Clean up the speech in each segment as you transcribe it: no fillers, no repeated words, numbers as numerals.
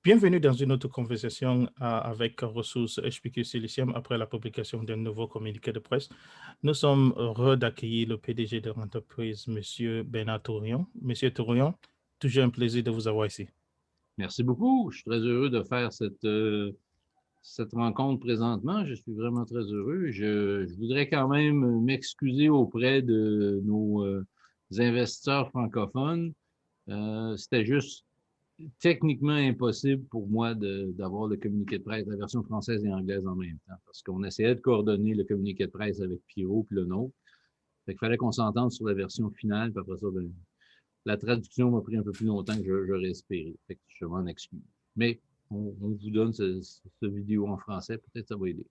Bienvenue dans une autre conversation avec Ressources HPQ Silicium après la publication d'un nouveau communiqué de presse. Nous sommes heureux d'accueillir le PDG de l'entreprise, M. Bernard Tourion. Monsieur Tourion, toujours un plaisir de vous avoir ici. Merci beaucoup. Je suis très heureux de faire cette rencontre présentement. Je suis vraiment très heureux. Je voudrais quand même m'excuser auprès de nos investisseurs francophones. C'était juste techniquement impossible pour moi d'avoir le communiqué de presse, la version française et anglaise en même temps, parce qu'on essayait de coordonner le communiqué de presse avec Pierrot puis le nôtre. Fait qu'il fallait qu'on s'entende sur la version finale, puis après ça, ben, la traduction m'a pris un peu plus longtemps que j'aurais espéré. Fait que je m'en excuse. Mais on vous donne ce vidéo en français, peut-être ça va aider.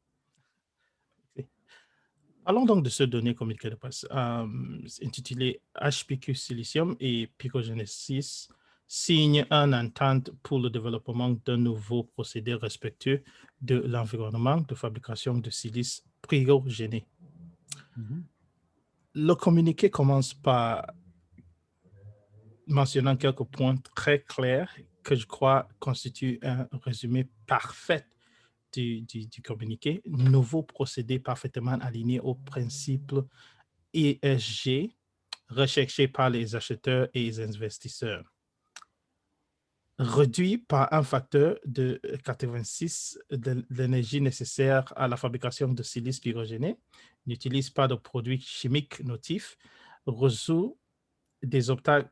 Parlons donc de ce donné communiqué de presse intitulé HPQ Silicium et Picogenesis signe une entente pour le développement d'un nouveau procédé respectueux de l'environnement de fabrication de silice pyrogené. Le communiqué commence par mentionnant quelques points très clairs que je crois constituent un résumé parfait du communiqué. Nouveau procédé parfaitement aligné aux principes ESG recherchés par les acheteurs et les investisseurs. Réduit par un facteur de 86 de l'énergie nécessaire à la fabrication de silice pyrogéné, n'utilise pas de produits chimiques nocifs, résout des obstacles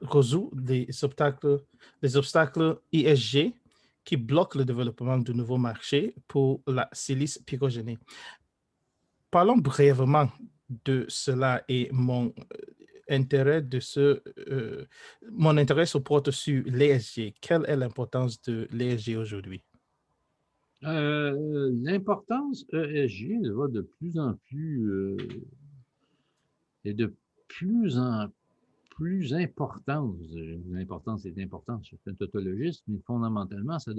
ESG qui bloquent le développement de nouveaux marchés pour la silice pyrogénée. Parlons brièvement de cela et mon intérêt se porte sur l'ESG. Quelle est l'importance de l'ESG aujourd'hui? L'importance ESG va de plus en plus et de plus en plus importante. L'importance est importante, je suis un tautologiste, mais fondamentalement, ça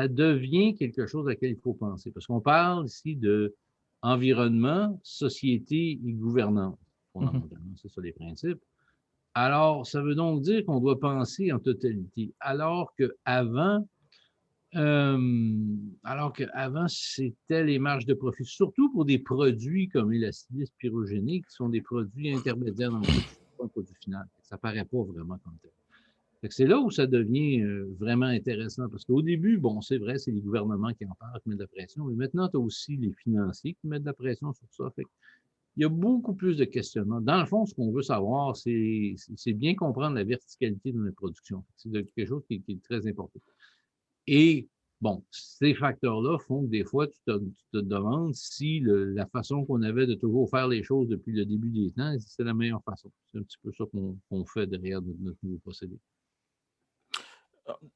devient quelque chose à laquelle il faut penser. Parce qu'on parle ici de environnement, société et gouvernance. Fondamentalement, c'est ça les principes. Alors, ça veut donc dire qu'on doit penser en totalité. Alors qu'avant, c'était les marges de profit, surtout pour des produits comme la silice pyrogénique, qui sont des produits intermédiaires dans le produit, pas un produit final. Ça ne paraît pas vraiment comme tel. C'est là où ça devient vraiment intéressant, parce qu'au début, bon, c'est vrai, c'est les gouvernements qui en parlent, qui mettent de la pression, mais maintenant, tu as aussi les financiers qui mettent de la pression sur ça. Il y a beaucoup plus de questionnements. Dans le fond, ce qu'on veut savoir, c'est bien comprendre la verticalité de notre production. C'est quelque chose qui est très important. Et bon, ces facteurs-là font que des fois, tu te demandes si la façon qu'on avait de toujours faire les choses depuis le début des temps, c'est la meilleure façon. C'est un petit peu ça qu'on fait derrière notre nouveau procédé.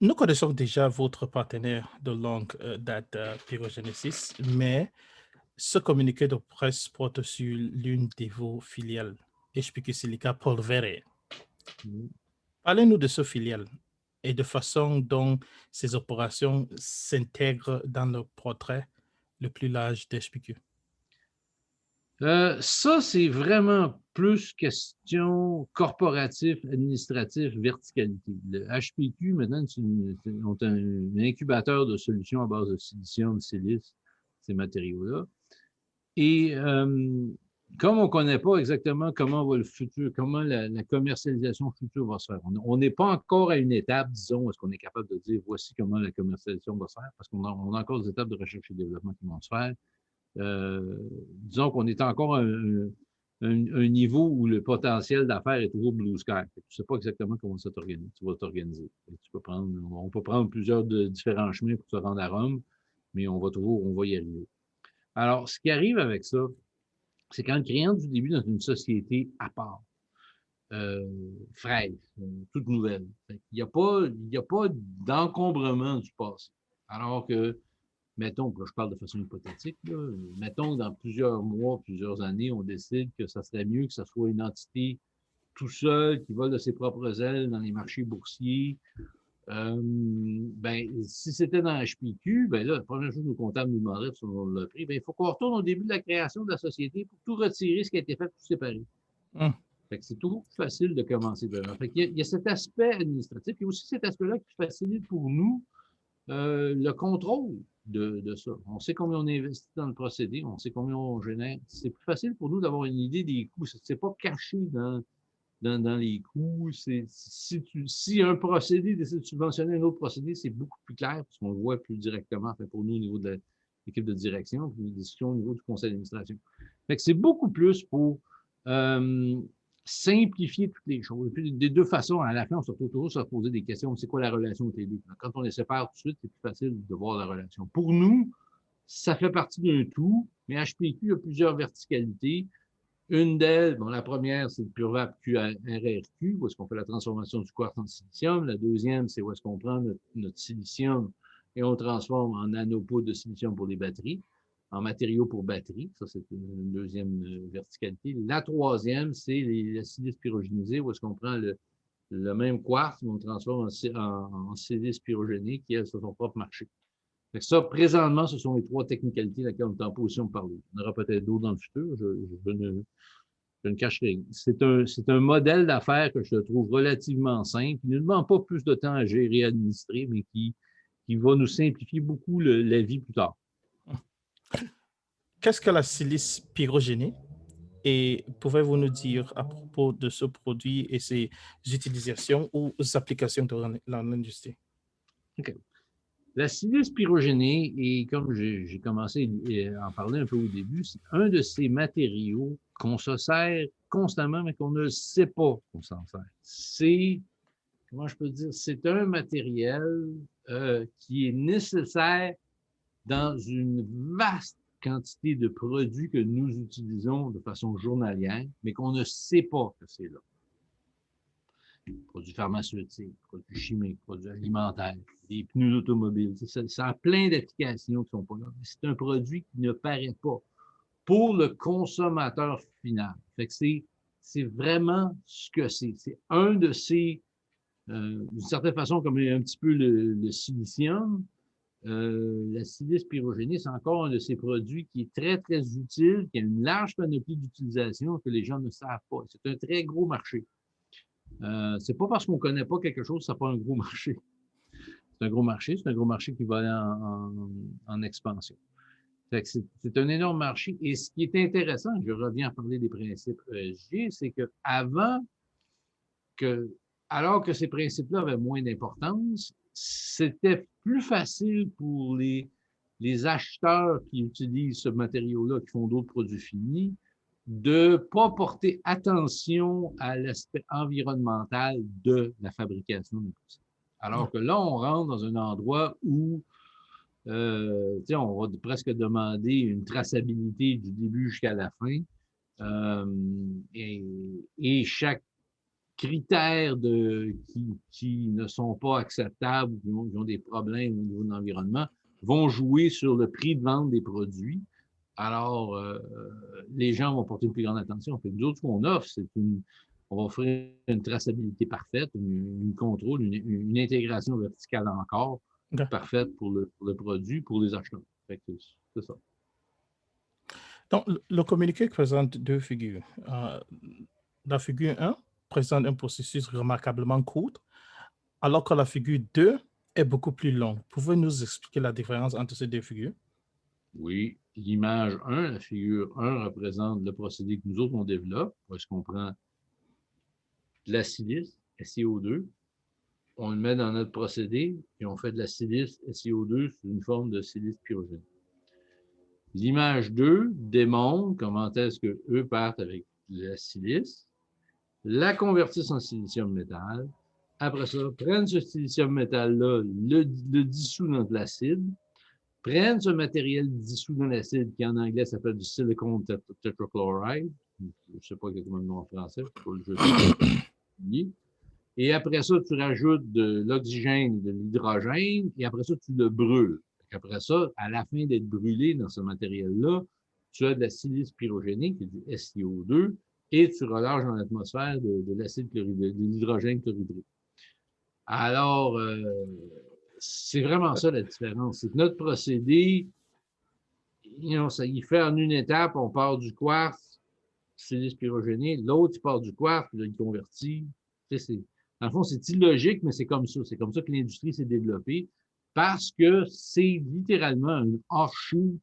Nous connaissons déjà votre partenaire de longue date, Pyrogenesis, mais ce communiqué de presse porte sur l'une de vos filiales, HPQ Silica Polvere. Parlez-nous de ce filiale et de façon dont ces opérations s'intègrent dans le portrait le plus large d'HPQ. Ça, c'est vraiment plus question corporatif, administratif, verticalité. Le HPQ, maintenant, ont un incubateur de solutions à base de silicium, de silice, ces matériaux-là. Et comme on ne connaît pas exactement comment va le futur, comment la commercialisation future va se faire, on n'est pas encore à une étape, disons, est-ce qu'on est capable de dire voici comment la commercialisation va se faire, parce qu'on a encore des étapes de recherche et développement qui vont se faire. Disons qu'on est encore à un niveau où le potentiel d'affaires est toujours blue sky. Tu ne sais pas exactement comment ça t'organise. Tu vas t'organiser. On peut prendre plusieurs différents chemins pour se rendre à Rome, mais on va y arriver. Alors, ce qui arrive avec ça, c'est quand le client du début dans une société à part, fraîche, toute nouvelle. Il n'y a pas d'encombrement du passé. Alors que mettons, là, je parle de façon hypothétique, là, mettons que dans plusieurs mois, plusieurs années, on décide que ça serait mieux que ça soit une entité tout seul qui vole de ses propres ailes dans les marchés boursiers. Ben, si c'était dans HPQ, ben là, la première chose que nos comptables nous demanderaient sur le prix, ben, il faut qu'on retourne au début de la création de la société pour tout retirer ce qui a été fait, tout séparer. Fait que c'est toujours plus facile de commencer de là. Fait qu'il y a cet aspect administratif, et aussi cet aspect-là qui facilite pour nous le contrôle de ça. On sait combien on investit dans le procédé, on sait combien on génère. C'est plus facile pour nous d'avoir une idée des coûts. C'est pas caché dans les coûts. Si un procédé décide de subventionner un autre procédé, c'est beaucoup plus clair parce qu'on le voit plus directement. Enfin, pour nous, au niveau de l'équipe de direction, puis les discussions au niveau du conseil d'administration. Fait que c'est beaucoup plus pour simplifier toutes les choses. Et puis, des deux façons, à la fin, on se retrouve toujours à se poser des questions. C'est quoi la relation entre les deux? Quand on les sépare tout de suite, c'est plus facile de voir la relation. Pour nous, ça fait partie d'un tout, mais HPQ a plusieurs verticalités. Une d'elles, bon, la première, c'est le PURVAP QRRQ, où est-ce qu'on fait la transformation du quartz en silicium. La deuxième, c'est où est-ce qu'on prend notre silicium et on le transforme en nanopoudre de silicium pour les batteries, en matériaux pour batteries. Ça, c'est une deuxième verticalité. La troisième, c'est la silice pyrogénisée, où est-ce qu'on prend le même quartz, mais on le transforme en silice pyrogénée qui a son propre marché. Fait que ça, présentement, ce sont les trois technicalités laquelle on est en position de parler. On aura peut-être d'autres dans le futur, je ne cache rien. C'est un modèle d'affaires que je trouve relativement simple, qui ne demande pas plus de temps à gérer et à administrer, mais qui va nous simplifier beaucoup la vie plus tard. Qu'est-ce que la silice pyrogénée? Et pouvez-vous nous dire à propos de ce produit et ses utilisations ou applications dans l'industrie? OK. La silice pyrogénée, et comme j'ai commencé à en parler un peu au début, c'est un de ces matériaux qu'on se sert constamment, mais qu'on ne sait pas qu'on s'en sert. C'est, comment je peux dire, c'est un matériel qui est nécessaire dans une vaste quantité de produits que nous utilisons de façon journalière, mais qu'on ne sait pas que c'est là. Produits pharmaceutiques, produits chimiques, produits alimentaires, des pneus automobiles. Ça a plein d'applications qui ne sont pas là. C'est un produit qui ne paraît pas pour le consommateur final. Fait que c'est vraiment ce que c'est. C'est un de ces, d'une certaine façon, comme un petit peu le silicium, la silice pyrogénée, c'est encore un de ces produits qui est très, très utile, qui a une large panoplie d'utilisation que les gens ne savent pas. C'est un très gros marché. C'est pas parce qu'on ne connaît pas quelque chose que ça n'a pas un gros marché. C'est un gros marché, c'est un gros marché qui va aller en expansion. C'est un énorme marché. Et ce qui est intéressant, je reviens à parler des principes ESG, c'est que alors que ces principes-là avaient moins d'importance, c'était plus facile pour les acheteurs qui utilisent ce matériau-là, qui font d'autres produits finis, de ne pas porter attention à l'aspect environnemental de la fabrication du produit. Alors que là, on rentre dans un endroit où on va presque demander une traçabilité du début jusqu'à la fin. Et chaque critère qui ne sont pas acceptables, qui ont des problèmes au niveau de l'environnement, vont jouer sur le prix de vente des produits. Alors, les gens vont porter une plus grande attention. Fait que nous autres, ce qu'on offre, on va offrir une traçabilité parfaite, une contrôle, une intégration verticale encore parfaite pour le produit, pour les acheteurs. Fait que c'est ça. Donc, le communiqué présente deux figures. La figure 1 présente un processus remarquablement court, alors que la figure 2 est beaucoup plus longue. Pouvez-vous nous expliquer la différence entre ces deux figures? Oui, l'image 1, la figure 1 représente le procédé que nous autres, on développe, où est-ce qu'on prend de la silice, SiO2, on le met dans notre procédé, et on fait de la silice SiO2 sous une forme de silice pyrogène. L'image 2 démontre comment est-ce qu'eux partent avec la silice, la convertissent en silicium métal, après ça, prennent ce silicium métal-là, le dissous dans de l'acide, prennent ce matériel dissous dans l'acide, qui en anglais s'appelle du silicone tetrachloride, je ne sais pas exactement le nom en français, je ne peux pas le jeter. Et après ça, tu rajoutes de l'oxygène et de l'hydrogène, et après ça, tu le brûles. Après ça, à la fin d'être brûlé dans ce matériel-là, tu as de la silice pyrogénée, qui est du SiO2, et tu relâches dans l'atmosphère de l'acide chlorhydrique, de l'hydrogène chlorhydrique. Alors, c'est vraiment ça la différence. C'est que notre procédé, il fait en une étape, on part du quartz, silice pyrogénée, l'autre, il part du quartz, puis là, il convertit. Dans le fond, c'est illogique, mais c'est comme ça. C'est comme ça que l'industrie s'est développée. parce que c'est littéralement un offshoot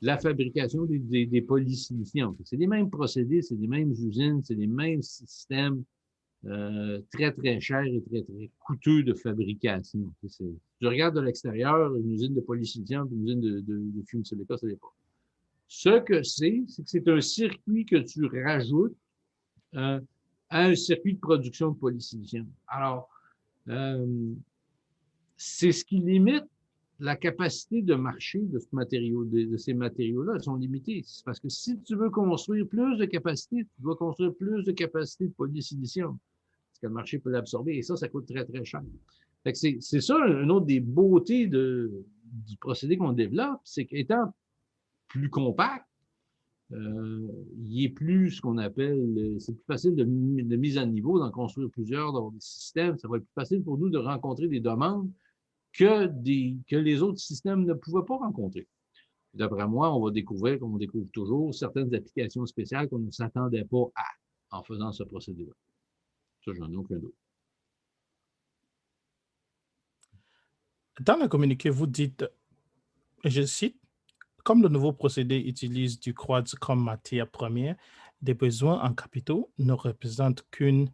de la fabrication des polysiliciums. C'est les mêmes procédés, c'est les mêmes usines, c'est les mêmes systèmes très, très chers et très, très coûteux de fabrication. Tu regardes de l'extérieur, une usine de polysilicium, une usine de fume silica, ça n'est pas. Ce que c'est que c'est un circuit que tu rajoutes à un circuit de production de polysilicium. Alors, c'est ce qui limite la capacité de marché de ce matériau, de ces matériaux-là. Ils sont limités. C'est parce que si tu veux construire plus de capacité, tu dois construire plus de capacité de polysilicium. Parce que le marché peut l'absorber. Et ça coûte très, très cher. C'est ça, une autre des beautés du procédé qu'on développe, c'est qu'étant plus compact, il est plus ce qu'on appelle, c'est plus facile de mise à niveau, d'en construire plusieurs, d'avoir des systèmes. Ça va être plus facile pour nous de rencontrer des demandes que les autres systèmes ne pouvaient pas rencontrer. D'après moi, on va découvrir, comme on découvre toujours, certaines applications spéciales qu'on ne s'attendait pas à en faisant ce procédé-là. Ça, j'en ai aucun doute. Dans le communiqué, vous dites, je cite, comme le nouveau procédé utilise du quartz comme matière première, des besoins en capitaux ne représentent qu'une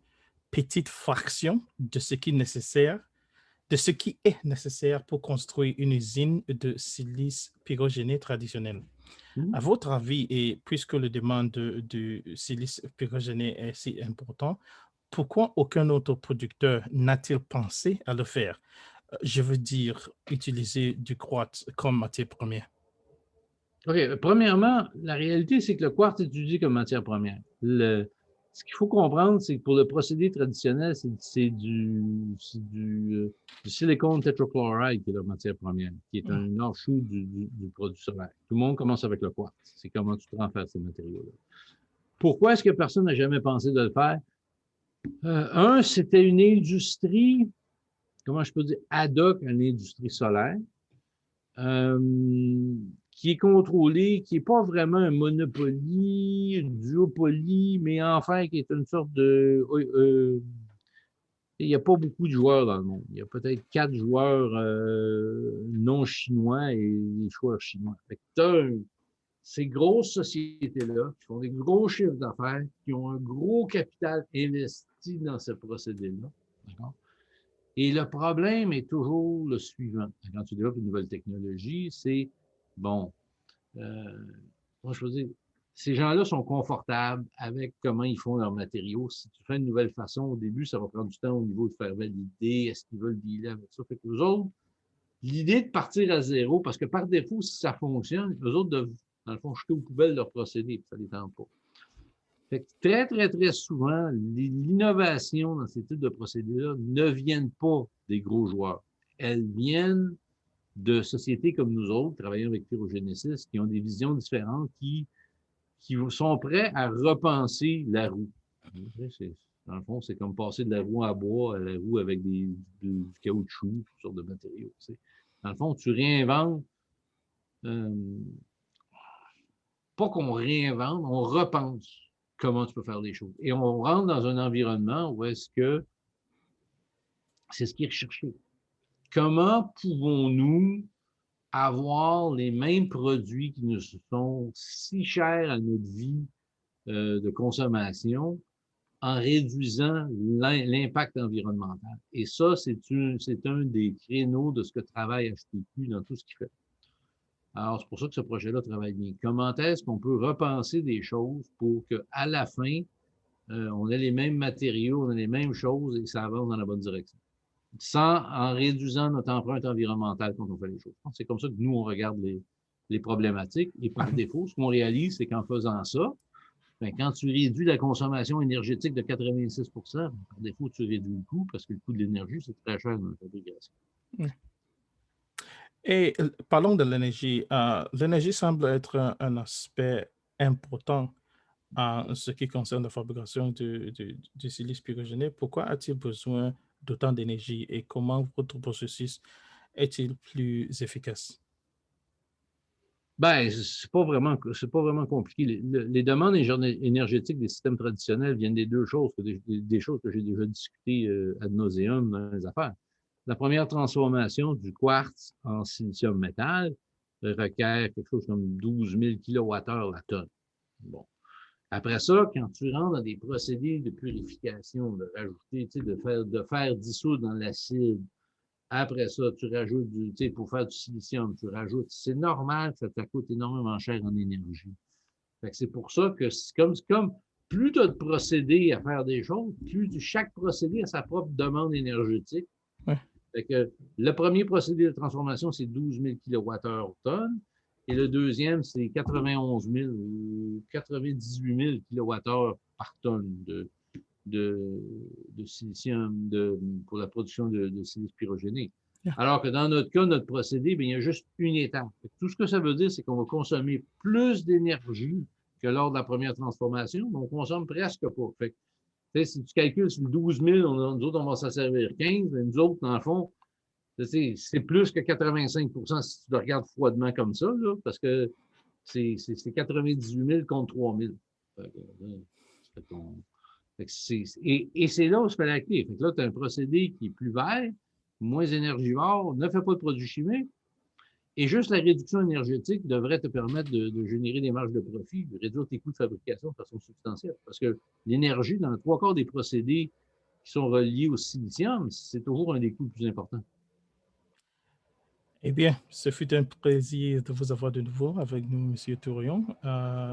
petite fraction de ce qui est nécessaire pour construire une usine de silice pyrogéné traditionnelle. À votre avis, et puisque le demande du silice pyrogéné est si important, pourquoi aucun autre producteur n'a-t-il pensé à le faire? Je veux dire, utiliser du quartz comme matière première. OK. Premièrement, la réalité, c'est que le quartz est utilisé comme matière première. Ce qu'il faut comprendre, c'est que pour le procédé traditionnel, c'est du silicone tétrachloride qui est la matière première, qui est un offshoot du produit solaire. Tout le monde commence avec le quartz. C'est comment tu transfères ces matériaux-là. Pourquoi est-ce que personne n'a jamais pensé de le faire? C'était une industrie, comment je peux dire, ad hoc à l'industrie solaire. Qui est contrôlé, qui n'est pas vraiment un monopoly, une duopoly, mais enfin qui est une sorte de... il n'y a pas beaucoup de joueurs dans le monde. Il y a peut-être 4 joueurs non chinois et les joueurs chinois. Fait que t'as ces grosses sociétés-là qui font des gros chiffres d'affaires, qui ont un gros capital investi dans ce procédé-là. D'accord? Et le problème est toujours le suivant. Quand tu développes une nouvelle technologie, c'est, bon, moi je veux dire, ces gens-là sont confortables avec comment ils font leurs matériaux. Si tu fais une nouvelle façon, au début, ça va prendre du temps au niveau de faire valider, est-ce qu'ils veulent dealer avec ça. Fait que eux autres, l'idée de partir à zéro, parce que par défaut, si ça fonctionne, eux autres doivent, dans le fond, jeter aux poubelles leur procédé, puis ça ne les tente pas. Fait que très, très, très souvent, l'innovation dans ces types de procédés-là ne viennent pas des gros joueurs. Elles viennent de sociétés comme nous autres, travaillant avec Pyrogenesis, qui ont des visions différentes, qui sont prêts à repenser la roue. Dans le fond, c'est comme passer de la roue à bois à la roue avec du caoutchouc, toutes sortes de matériaux. Dans le fond, tu réinventes, pas qu'on réinvente, on repense comment tu peux faire les choses. Et on rentre dans un environnement où est-ce que c'est ce qui est recherché. Comment pouvons-nous avoir les mêmes produits qui nous sont si chers à notre vie de consommation en réduisant l'impact environnemental? Et ça, c'est un des créneaux de ce que travaille HPQ dans tout ce qu'il fait. Alors, c'est pour ça que ce projet-là travaille bien. Comment est-ce qu'on peut repenser des choses pour qu'à la fin, on ait les mêmes matériaux, on ait les mêmes choses et que ça avance dans la bonne direction, en réduisant notre empreinte environnementale quand on fait les choses. C'est comme ça que nous, on regarde les problématiques. Et par défaut, ce qu'on réalise, c'est qu'en faisant ça, ben, quand tu réduis la consommation énergétique de 86 par défaut, tu réduis le coût parce que le coût de l'énergie, c'est très cher dans la fabrication. Et parlons de l'énergie. L'énergie semble être un aspect important en ce qui concerne la fabrication du silice pyrogéné. Pourquoi a-t-il besoin d'autant d'énergie et comment votre processus est-il plus efficace? Ben, c'est pas vraiment compliqué. Les demandes énergétiques des systèmes traditionnels viennent des deux choses, des choses que j'ai déjà discutées ad nauseum dans les affaires. La première transformation du quartz en silicium métal requiert quelque chose comme 12 000 kWh la tonne. Bon. Après ça, quand tu rentres dans des procédés de purification, de rajouter, de faire dissoudre dans l'acide, après ça, tu rajoutes pour faire du silicium, tu rajoutes. C'est normal que ça te coûte énormément cher en énergie. Fait que c'est pour ça que c'est comme plus tu as de procédés à faire des choses, plus chaque procédé a sa propre demande énergétique. Ouais. Fait que le premier procédé de transformation, c'est 12 000 kWh/tonne. Et le deuxième, c'est 91 000 ou 98 000 kWh par tonne de silicium pour la production de silice pyrogénique. Yeah. Alors que dans notre cas, notre procédé, bien, il y a juste une étape. Tout ce que ça veut dire, c'est qu'on va consommer plus d'énergie que lors de la première transformation, mais on consomme presque pas. Fait que, si tu calcules sur 12 000, nous autres, on va s'en servir 15, mais nous autres, dans le fond, c'est plus que 85 si tu le regardes froidement comme ça, là, parce que c'est 98 000 contre 3 000. Et c'est là où se fait la clé. Fait que là, tu as un procédé qui est plus vert, moins énergivore, ne fait pas de produits chimiques, et juste la réduction énergétique devrait te permettre de générer des marges de profit, de réduire tes coûts de fabrication de façon substantielle. Parce que l'énergie, dans 3/4 des procédés qui sont reliés au silicium, c'est toujours un des coûts les plus importants. Eh bien, ce fut un plaisir de vous avoir de nouveau avec nous, M. Tourion.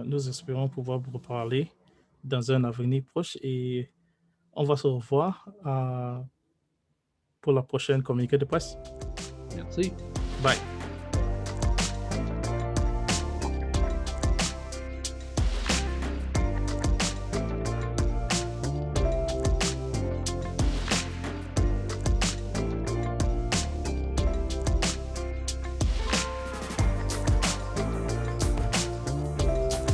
Nous espérons pouvoir vous reparler dans un avenir proche et on va se revoir pour la prochaine communiqué de presse. Merci. Bye.